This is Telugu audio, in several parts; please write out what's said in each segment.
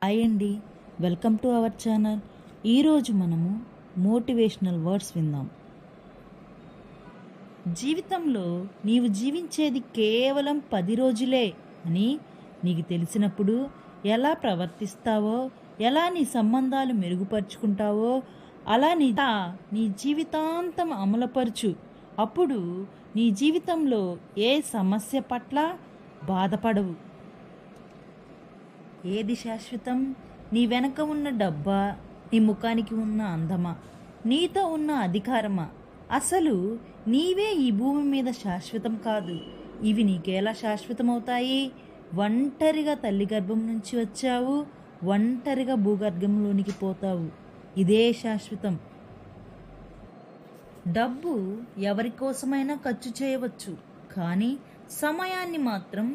హాయ్ అండి, వెల్కమ్ టు అవర్ ఛానల్. ఈరోజు మనము మోటివేషనల్ వర్డ్స్ విందాం. జీవితంలో నీవు జీవించేది కేవలం 10 రోజులే అని నీకు తెలిసినప్పుడు ఎలా ప్రవర్తిస్తావో, ఎలా నీ సంబంధాలు మెరుగుపరుచుకుంటావో అలా నీ జీవితాంతం అమలుపరచు. అప్పుడు నీ జీవితంలో ఏ సమస్య పట్ల బాధపడవు. ఏది శాశ్వతం? నీ వెనక ఉన్న డబ్బా, నీ ముఖానికి ఉన్న అందమా, నీతో ఉన్న అధికారమా? అసలు నీవే ఈ భూమి మీద శాశ్వతం కాదు. ఇవి నీకెలా శాశ్వతమవుతాయి? ఒంటరిగా తల్లి గర్భం నుంచి వచ్చావు, ఒంటరిగా భూగర్భంలోనికి పోతావు. ఇదే శాశ్వతం. డబ్బు ఎవరి కోసమైనా ఖర్చు చేయవచ్చు, కానీ సమయాన్ని మాత్రం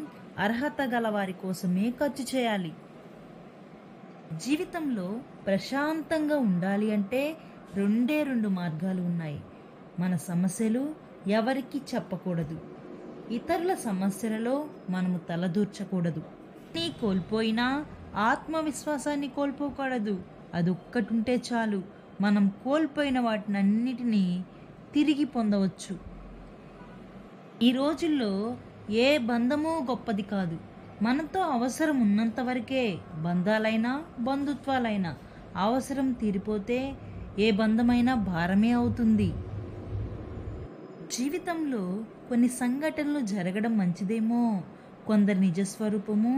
అర్హత గల వారి కోసమే ఖర్చు చేయాలి. జీవితంలో ప్రశాంతంగా ఉండాలి అంటే రెండు మార్గాలు ఉన్నాయి. మన సమస్యలు ఎవరికి చెప్పకూడదు, ఇతరుల సమస్యలలో మనము తలదూర్చకూడదు. నీ కోల్పోయినా ఆత్మవిశ్వాసాన్ని కోల్పోకూడదు. అదొక్కటుంటే చాలు, మనం కోల్పోయిన వాటినన్నిటినీ తిరిగి పొందవచ్చు. ఈ రోజుల్లో ఏ బంధమూ గొప్పది కాదు. మనతో అవసరం ఉన్నంత వరకే బంధాలైనా బంధుత్వాలైనా. అవసరం తీరిపోతే ఏ బంధమైనా భారమే అవుతుంది. జీవితంలో కొన్ని సంఘటనలు జరగడం మంచిదేమో. కొందరి నిజస్వరూపము,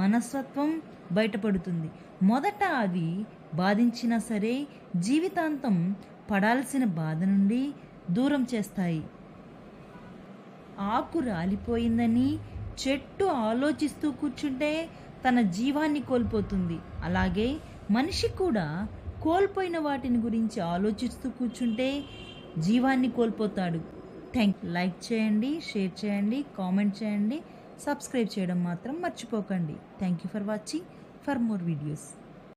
మనస్తత్వం బయటపడుతుంది. మొదట అవి బాధించినా సరే జీవితాంతం పడాల్సిన బాధ నుండి దూరం చేస్తాయి. ఆకు రాలిపోయిందని చెట్టు ఆలోచిస్తూ కూర్చుంటే తన జీవాన్ని కోల్పోతుంది. అలాగే మనిషి కూడా కోల్పోయిన వాటిని గురించి ఆలోచిస్తూ కూర్చుంటే జీవాన్ని కోల్పోతాడు. లైక్ చేయండి, షేర్ చేయండి, కామెంట్ చేయండి, సబ్స్క్రైబ్ చేయడం మాత్రం మర్చిపోకండి. Thank you for watching. For more videos.